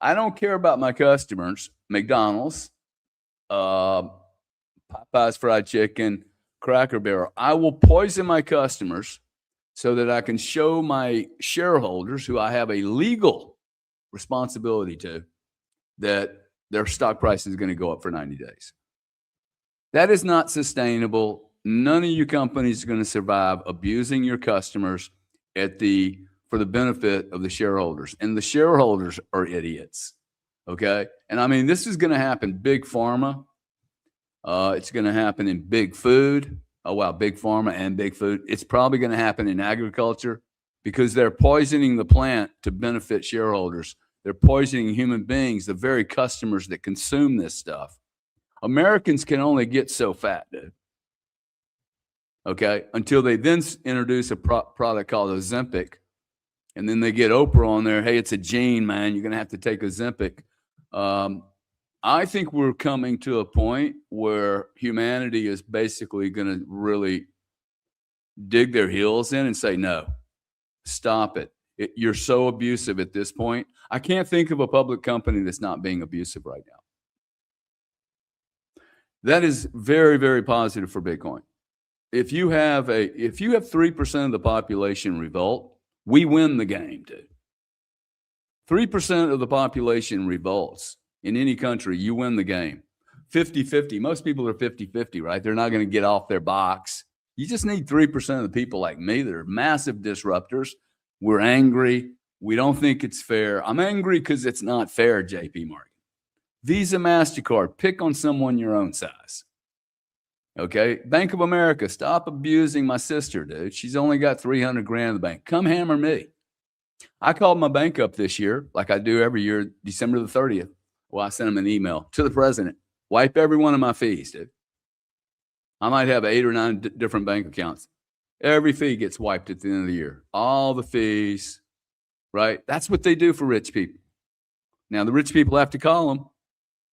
I don't care about my customers, McDonald's, Popeye's fried chicken, Cracker Barrel. I will poison my customers so that I can show my shareholders, who I have a legal responsibility to, that their stock price is going to go up for 90 days. That is not sustainable. None of you companies are going to survive abusing your customers for the benefit of the shareholders. And the shareholders are idiots. Okay? And I mean, this is going to happen big pharma. It's going to happen in big food. Oh, wow, big pharma and big food. It's probably going to happen in agriculture because they're poisoning the plant to benefit shareholders. They're poisoning human beings, the very customers that consume this stuff. Americans can only get so fat, dude. Okay? Until they then introduce a product called Ozempic, and then they get Oprah on there. Hey, it's a gene, man. You're going to have to take Ozempic. I think we're coming to a point where humanity is basically going to really dig their heels in and say, no, stop it. You're so abusive at this point. I can't think of a public company that's not being abusive right now. That is very, very positive for Bitcoin. If you have 3% of the population revolt, we win the game, dude. 3% of the population revolts in any country, you win the game. 50-50. Most people are 50-50, right? They're not going to get off their box. You just need 3% of the people like me that are massive disruptors. We're angry. We don't think it's fair. I'm angry because it's not fair, JP Morgan. Visa, MasterCard, pick on someone your own size. Okay? Bank of America, stop abusing my sister, dude. She's only got $300 grand in the bank. Come hammer me. I called my bank up this year, like I do every year, December the 30th. Well, I sent them an email to the president. Wipe every one of my fees, dude. I might have 8 or 9 different bank accounts. Every fee gets wiped at the end of the year. All the fees, right? That's what they do for rich people. Now, the rich people have to call them,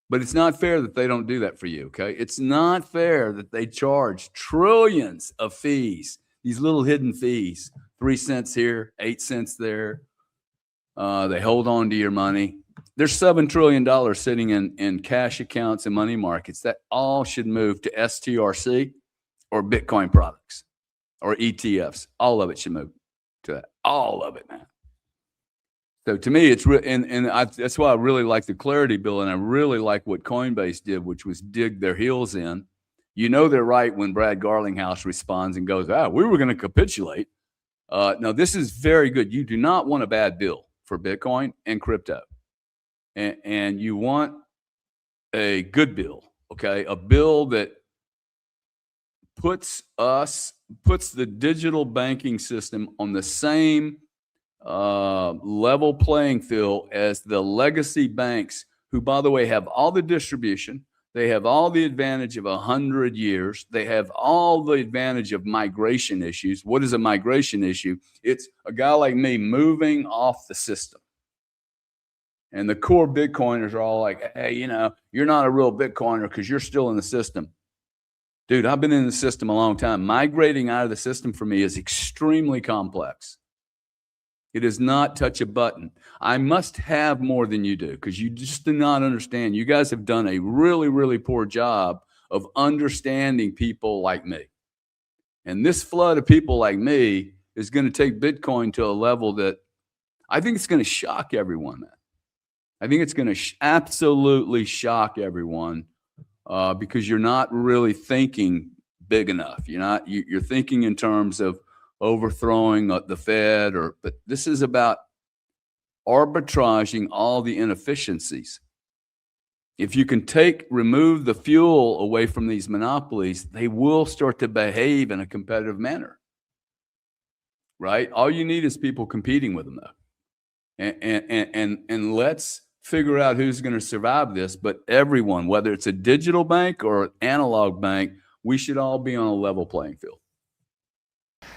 but it's not fair that they don't do that for you, okay? It's not fair that they charge trillions of fees, these little hidden fees, 3 cents here, 8 cents there. They hold on to your money. There's $7 trillion sitting in cash accounts and money markets. That all should move to STRC or Bitcoin products or ETFs. All of it should move to that. All of it, man. So to me, it's that's why I really like the Clarity Bill, and I really like what Coinbase did, which was dig their heels in. You know they're right when Brad Garlinghouse responds and goes, we were going to capitulate. No, this is very good. You do not want a bad bill for Bitcoin and crypto. And you want a good bill, okay? A bill that puts the digital banking system on the same level playing field as the legacy banks, who, by the way, have all the distribution. They have all the advantage of 100 years. They have all the advantage of migration issues. What is a migration issue? It's a guy like me moving off the system. And the core Bitcoiners are all like, hey, you're not a real Bitcoiner because you're still in the system. Dude, I've been in the system a long time. Migrating out of the system for me is extremely complex. It is not touch a button. I must have more than you do because you just do not understand. You guys have done a really, really poor job of understanding people like me. And this flood of people like me is going to take Bitcoin to a level that I think it's going to shock everyone, man. I think it's going to absolutely shock everyone because you're not really thinking big enough. You're thinking in terms of overthrowing the Fed, but this is about arbitraging all the inefficiencies. If you can remove the fuel away from these monopolies, they will start to behave in a competitive manner, right? All you need is people competing with them, though. And let's figure out who's going to survive this. But everyone, whether it's a digital bank or an analog bank, we should all be on a level playing field.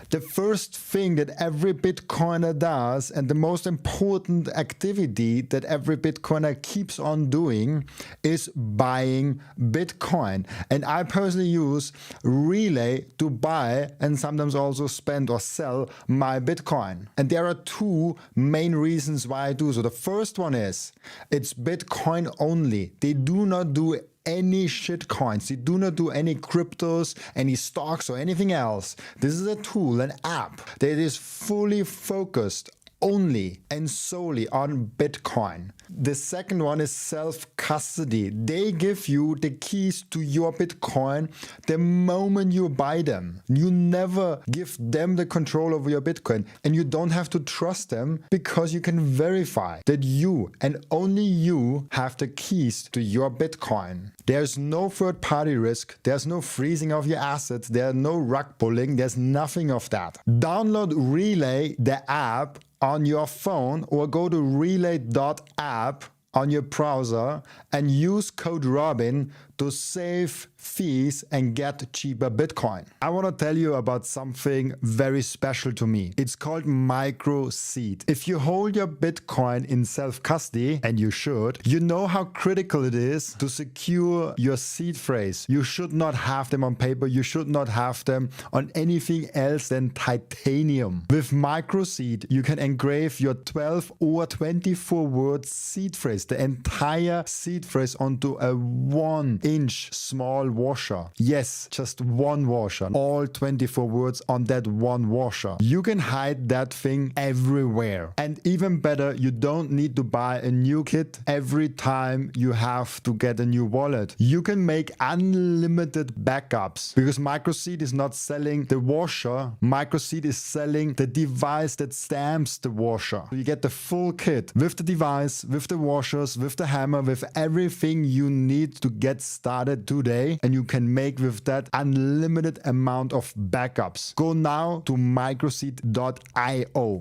the first thing that every Bitcoiner does, and the most important activity that every Bitcoiner keeps on doing, is buying Bitcoin. And I personally use Relay to buy and sometimes also spend or sell my Bitcoin. And there are two main reasons why I do so. The first one is it's Bitcoin only. They do not do any shit coins. They do not do any cryptos, any stocks, or anything else. This is a tool, an app that is fully focused only and solely on Bitcoin. The second one is self-custody. They give you the keys to your Bitcoin the moment you buy them. You never give them the control over your Bitcoin, and you don't have to trust them because you can verify that you and only you have the keys to your Bitcoin. There's no third-party risk. There's no freezing of your assets. There's no rug pulling. There's nothing of that. Download Relay, the app, on your phone, or go to relay.app on your browser and use code Robin to save fees and get cheaper Bitcoin. I want to tell you about something very special to me. It's called micro seed. If you hold your Bitcoin in self-custody, and you should, you know how critical it is to secure your seed phrase. You should not have them on paper. You should not have them on anything else than titanium. With micro seed, you can engrave your 12 or 24 word seed phrase, the entire seed phrase, onto a 1-inch small washer. Yes, just one washer. All 24 words on that one washer. You can hide that thing everywhere. And even better, you don't need to buy a new kit every time you have to get a new wallet. You can make unlimited backups because MicroSeed is not selling the washer. MicroSeed is selling the device that stamps the washer. So you get the full kit with the device, with the washers, with the hammer, with everything you need to get started today, and you can make with that unlimited amount of backups. Go now to microseed.io.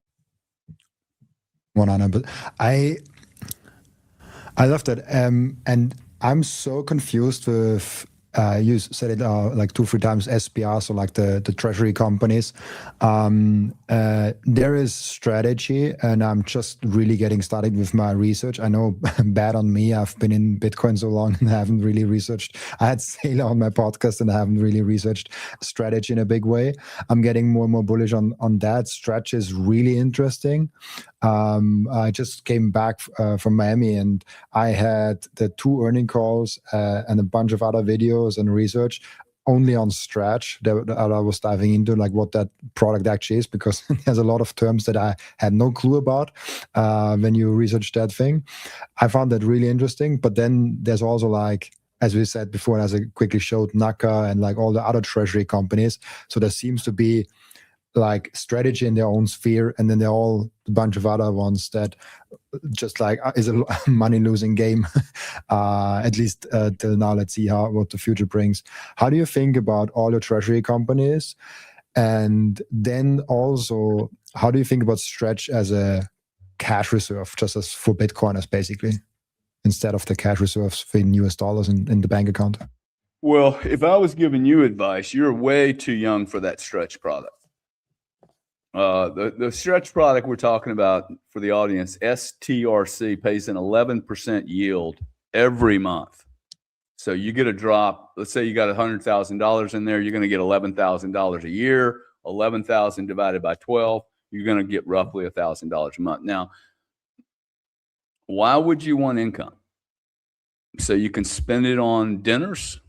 100. I love that. And I'm so confused with you said it like 2-3 times, SPR, so like the treasury companies. There is strategy, and I'm just really getting started with my research. I know, bad on me, I've been in Bitcoin so long and I haven't really researched. I had Sailor on my podcast and I haven't really researched strategy in a big way. I'm getting more and more bullish on that. Stretch is really interesting. I just came back from Miami, and I had the 2 earning calls and a bunch of other videos and research only on Stretch that I was diving into, like what that product actually is, because there's a lot of terms that I had no clue about when you research that thing. I found that really interesting. But then there's also, like, as we said before, as I quickly showed, Naka and like all the other treasury companies. So there seems to be like strategy in their own sphere, and then there are all a bunch of other ones that just like is a money losing game, at least till now. Let's see what the future brings. How do you think about all the treasury companies, and then also how do you think about Stretch as a cash reserve, just as for Bitcoiners basically, instead of the cash reserves in US dollars in the bank account? Well, if I was giving you advice, you're way too young for that Stretch product. The Stretch product we're talking about for the audience, STRC, pays an 11% yield every month. So you get a drop. Let's say you got $100,000 in there. You're going to get $11,000 a year. 11,000 divided by 12, you're going to get roughly $1,000 a month. Now, why would you want income? So you can spend it on dinners,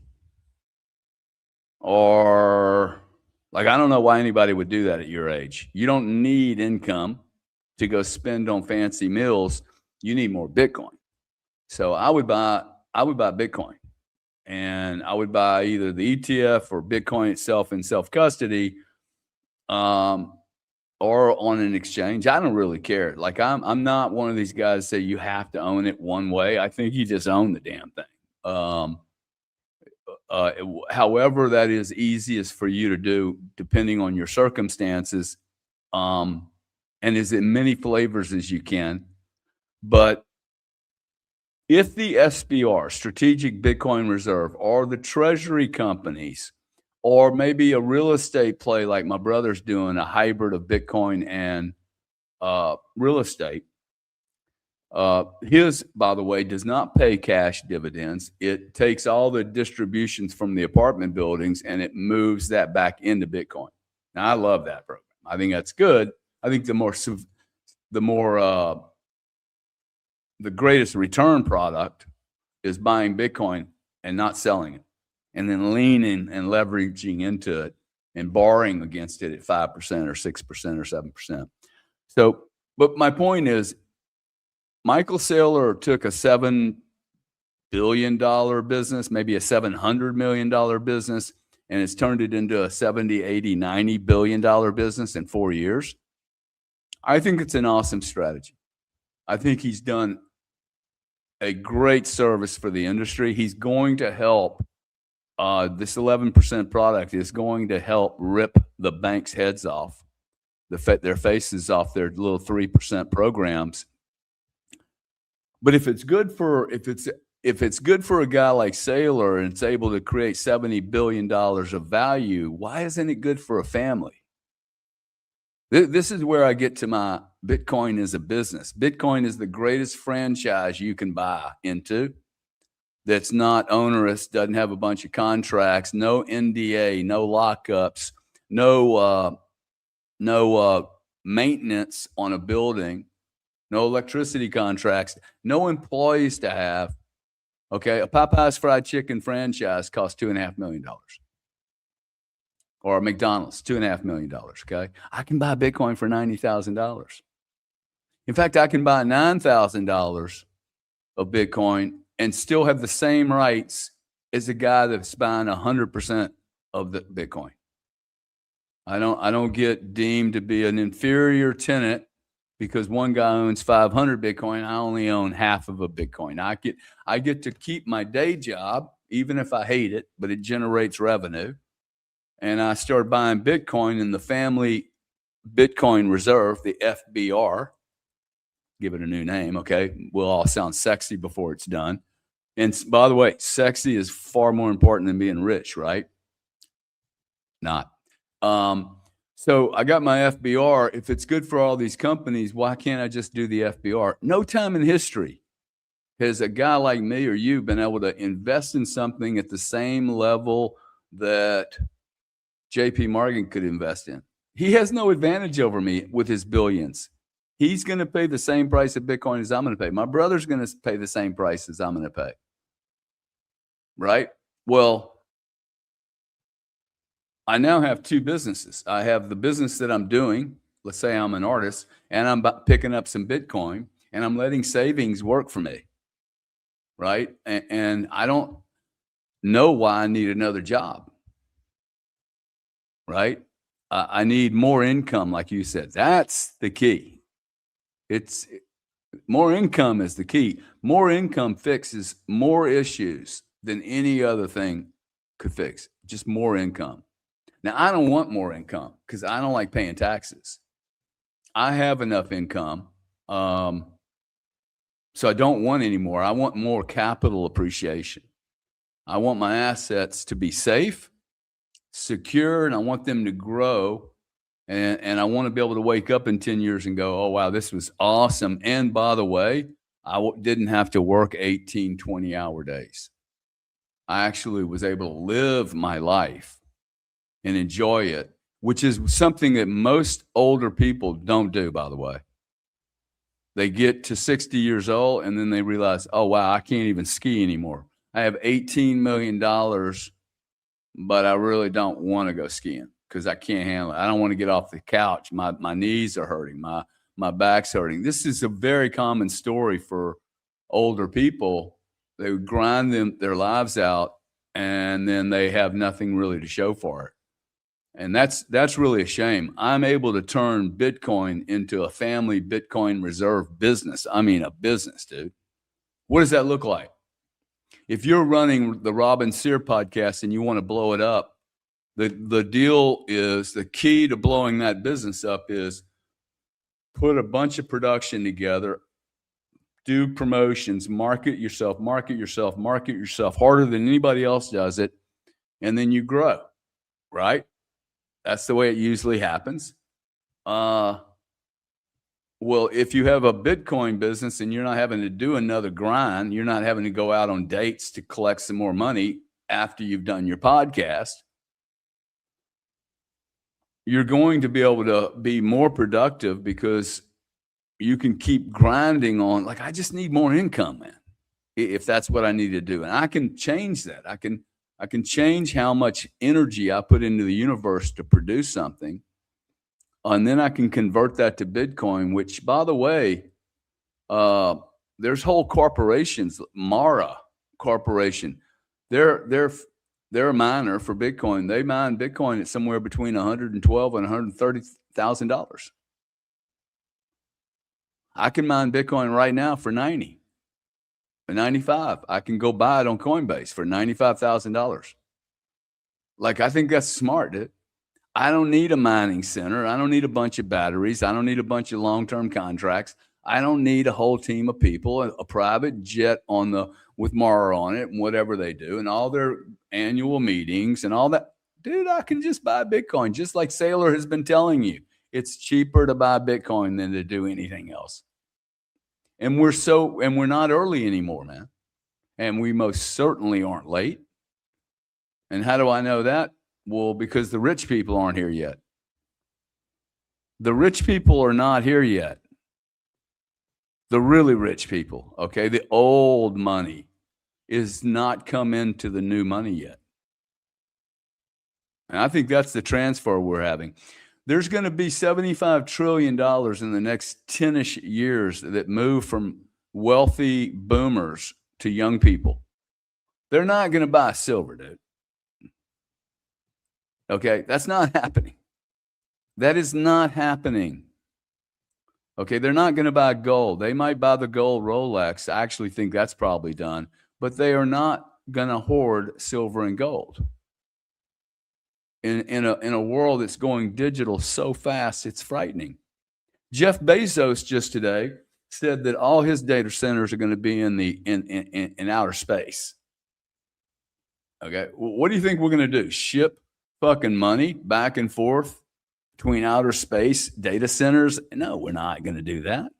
or like, I don't know why anybody would do that at your age. You don't need income to go spend on fancy meals. You need more Bitcoin. So I would buy Bitcoin, and I would buy either the ETF or Bitcoin itself in self-custody, or on an exchange. I don't really care. Like, I'm not one of these guys that say you have to own it one way. I think you just own the damn thing. However that is easiest for you to do, depending on your circumstances, and as in many flavors as you can. But if the SBR, Strategic Bitcoin Reserve, or the treasury companies or maybe a real estate play like my brother's doing, a hybrid of Bitcoin and real estate. His, by the way, does not pay cash dividends. It takes all the distributions from the apartment buildings and it moves that back into Bitcoin. Now, I love that program. I think that's good. I think the greatest return product is buying Bitcoin and not selling it, and then leaning and leveraging into it and borrowing against it at 5% or 6% or 7%. So, but my point is, Michael Saylor took a $7 billion business, maybe a $700 million business, and it's turned it into a 70, 80, $90 billion business in 4 years. I think it's an awesome strategy. I think he's done a great service for the industry. He's going to help. This 11% product is going to help rip the banks' heads off, their faces off their little 3% programs. But if it's good for a guy like Saylor and it's able to create $70 billion of value, why isn't it good for a family? This is where I get to my Bitcoin as a business. Bitcoin is the greatest franchise you can buy into that's not onerous, doesn't have a bunch of contracts, no NDA, no lockups, no maintenance on a building, no electricity contracts, no employees to have. Okay, a Popeye's fried chicken franchise costs $2.5 million. Or a McDonald's, $2.5 million, okay? I can buy Bitcoin for $90,000. In fact, I can buy $9,000 of Bitcoin and still have the same rights as a guy that's buying 100% of the Bitcoin. I don't get deemed to be an inferior tenant because one guy owns 500 Bitcoin. I only own half of a Bitcoin. I get to keep my day job, even if I hate it, but it generates revenue. And I started buying Bitcoin in the family Bitcoin reserve, the FBR. Give it a new name, okay? Will all sound sexy before it's done. And by the way, sexy is far more important than being rich, right? Not. So I got my FBR. If it's good for all these companies, why can't I just do the FBR? No time in history has a guy like me or you been able to invest in something at the same level that JP Morgan could invest in. He has no advantage over me with his billions. He's going to pay the same price of Bitcoin as I'm going to pay. My brother's going to pay the same price as I'm going to pay. Right? Well, I now have two businesses. I have the business that I'm doing. Let's say I'm an artist and I'm picking up some Bitcoin and I'm letting savings work for me. Right? And I don't know why I need another job. Right? I need more income, like you said. That's the key. It's more income is the key. More income fixes more issues than any other thing could fix. Just more income. Now, I don't want more income because I don't like paying taxes. I have enough income, so I don't want any more. I want more capital appreciation. I want my assets to be safe, secure, and I want them to grow. And I want to be able to wake up in 10 years and go, oh, wow, this was awesome. And by the way, I didn't have to work 18, 20-hour days. I actually was able to live my life and enjoy it, which is something that most older people don't do, by the way. They get to 60 years old and then they realize, oh, wow, I can't even ski anymore. I have $18 million, but I really don't want to go skiing because I can't handle it. I don't want to get off the couch. My knees are hurting. My back's hurting. This is a very common story for older people. They would grind their lives out and then they have nothing really to show for it. And that's really a shame. I'm able to turn Bitcoin into a family Bitcoin reserve business. I mean, a business, dude. What does that look like? If you're running the Robin Sear podcast and you want to blow it up, the deal is, the key to blowing that business up is put a bunch of production together, do promotions, market yourself harder than anybody else does it, and then you grow. right? That's the way it usually happens. Well, if you have a Bitcoin business and you're not having to do another grind, you're not having to go out on dates to collect some more money after you've done your podcast, you're going to be able to be more productive because you can keep grinding on, like, I just need more income, man, if that's what I need to do. And I can change that. I can change how much energy I put into the universe to produce something. And then I can convert that to Bitcoin, which, by the way, there's whole corporations, Mara Corporation. They're a miner for Bitcoin. They mine Bitcoin at somewhere between $112,000 and $130,000. I can mine Bitcoin right now for 90, for 95. I can go buy it on Coinbase for $95,000. Like, I think that's smart, dude. I don't need a mining center. I don't need a bunch of batteries. I don't need a bunch of long-term contracts. I don't need a whole team of people, a private jet with Mara on it and whatever they do and all their annual meetings and all that. Dude, I can just buy Bitcoin, just like Saylor has been telling you. It's cheaper to buy Bitcoin than to do anything else. And we're not early anymore, man. And we most certainly aren't late. And how do I know that? Well, because the rich people aren't here yet. The rich people are not here yet. The really rich people, okay? The old money is not come into the new money yet. And I think that's the transfer we're having. There's going to be $75 trillion in the next 10-ish years that move from wealthy boomers to young people. They're not going to buy silver, dude. Okay, that's not happening. That is not happening. Okay, they're not going to buy gold. They might buy the gold Rolex. I actually think that's probably done. But they are not going to hoard silver and gold. In a world that's going digital so fast, it's frightening. Jeff Bezos just today said that all his data centers are going to be in outer space. Okay, what do you think we're going to do? Ship fucking money back and forth between outer space data centers? No, we're not going to do that.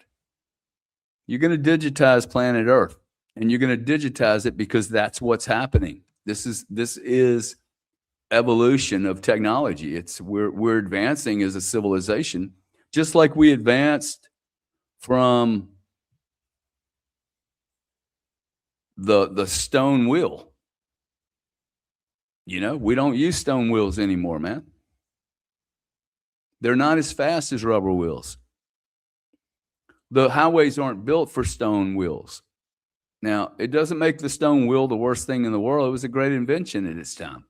You're going to digitize planet Earth, and you're going to digitize it because that's what's happening. This is evolution of technology. We're advancing as a civilization, just like we advanced from the stone wheel. You know, we don't use stone wheels anymore, man. They're not as fast as rubber wheels. The highways aren't built for stone wheels. Now, it doesn't make the stone wheel the worst thing in the world. It was a great invention at its time.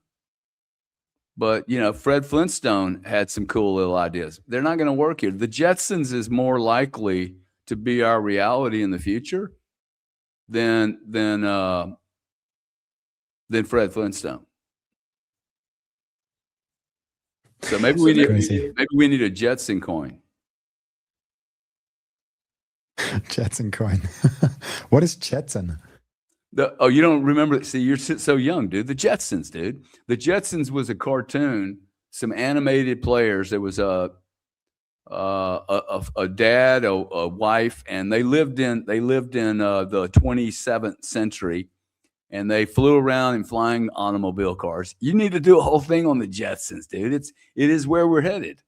But, you know, Fred Flintstone had some cool little ideas. They're not going to work here. The Jetsons is more likely to be our reality in the future than Fred Flintstone. So maybe we need a Jetson coin. Jetson coin. What is Jetson? You don't remember? See, you're so young, dude. The Jetsons, dude. The Jetsons was a cartoon. Some animated players. There was a dad, a wife, and they lived in the 27th century. And they flew around in flying automobile cars. You need to do a whole thing on the Jetsons, dude. It is where we're headed.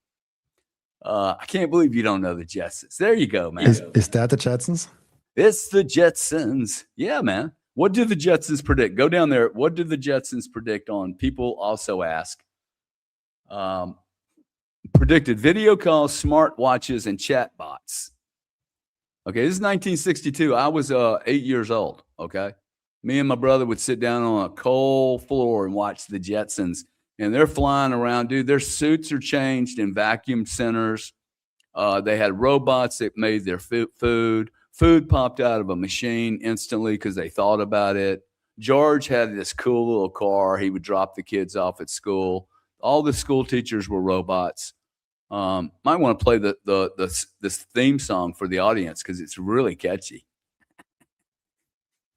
I can't believe you don't know the Jetsons. There you go, man. Is that the Jetsons? It's the Jetsons. Yeah, man. What did the Jetsons predict? Go down there. What did the Jetsons predict on? People also ask. Predicted video calls, smartwatches, and chatbots. Okay, this is 1962. I was 8 years old, okay? Me and my brother would sit down on a cold floor and watch the Jetsons, and they're flying around. Dude, their suits are changed in vacuum centers. They had robots that made their food. Food popped out of a machine instantly because they thought about it. George had this cool little car. He would drop the kids off at school. All the school teachers were robots. Might want to play this theme song for the audience because it's really catchy.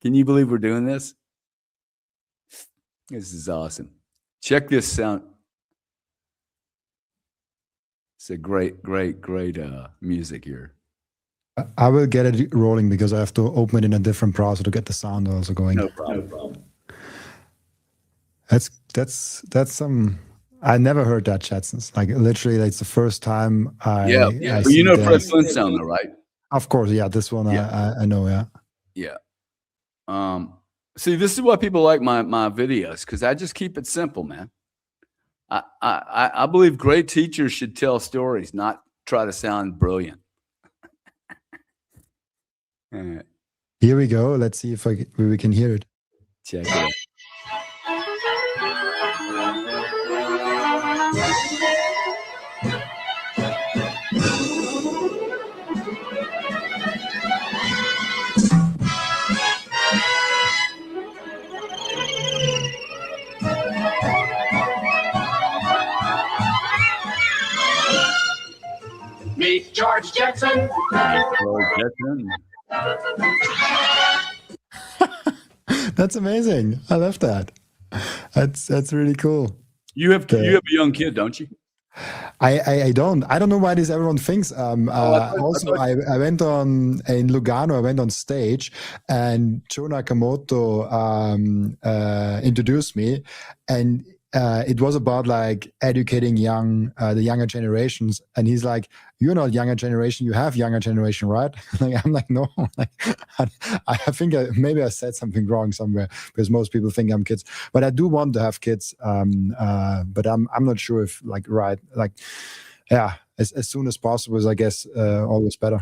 Can you believe we're doing this? This is awesome. Check this sound. It's a great, great, great music here. I will get it rolling because I have to open it in a different browser to get the sound also going. No problem. That's some. I never heard that, Jetsons. Like literally, it's the first time I But you see know Fred that. Flintstone, though, right? Of course, yeah. This one I know, yeah. Yeah. See, this is why people like my videos, because I just keep it simple, man. I believe great teachers should tell stories, not try to sound brilliant. Here we go. Let's see if we can hear it. Check it out. Meet George Jetson. That's amazing. I love that. That's really cool. You have a young kid, don't you? I don't know why this everyone thinks. I went on in Lugano. I went on stage, and Joe Nakamoto introduced me, and it was about like educating the younger generations. And he's like, "You're not younger generation. You have younger generation, right?" Like, I'm like, "No." Like, I think maybe I said something wrong somewhere because most people think I'm kids, but I do want to have kids. But I'm not sure if as soon as possible is, I guess, always better.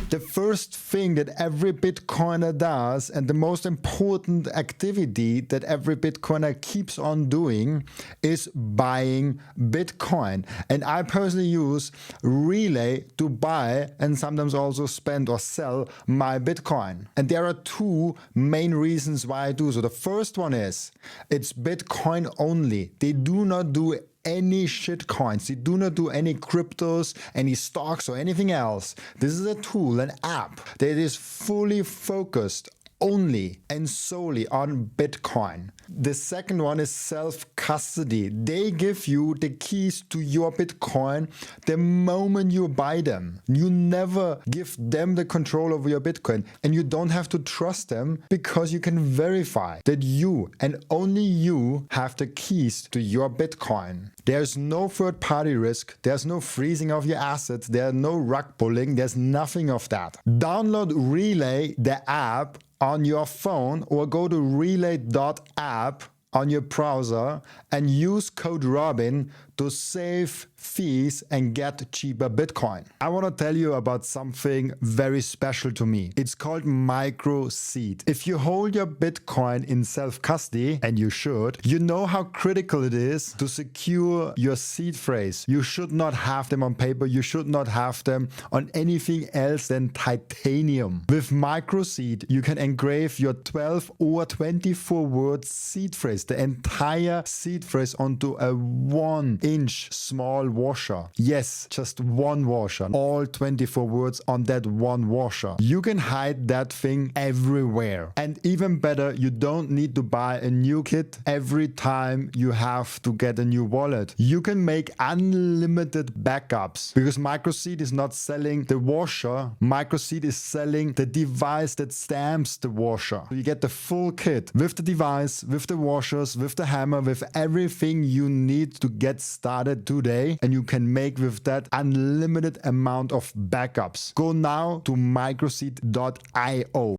The first thing that every Bitcoiner does, and the most important activity that every Bitcoiner keeps on doing, is buying Bitcoin. And I personally use Relay to buy and sometimes also spend or sell my Bitcoin. And there are two main reasons why I do so. The first one is it's Bitcoin only. They do not do any shit coins. They do not do any cryptos, any stocks, or anything else. This is a tool, an app that is fully focused only and solely on Bitcoin. The second one is self-custody. They give you the keys to your Bitcoin the moment you buy them. You never give them the control over your Bitcoin, and you don't have to trust them because you can verify that you and only you have the keys to your Bitcoin. There's no third-party risk. There's no freezing of your assets. There's no rug pulling. There's nothing of that. Download Relay, the app, on your phone, or go to relay.app on your browser and use code Robin to save fees and get cheaper Bitcoin. I want to tell you about something very special to me. It's called micro seed. If you hold your Bitcoin in self-custody, and you should, you know how critical it is to secure your seed phrase. You should not have them on paper. You should not have them on anything else than titanium. With micro seed, you can engrave your 12 or 24 word seed phrase, the entire seed phrase, onto a 1-inch small washer. Yes, just one washer. All 24 words on that one washer. You can hide that thing everywhere. And even better, you don't need to buy a new kit every time you have to get a new wallet. You can make unlimited backups because MicroSeed is not selling the washer. MicroSeed is selling the device that stamps the washer. So you get the full kit with the device, with the washers, with the hammer, with everything you need to get started today, and you can make with that unlimited amount of backups. Go now to microseed.io.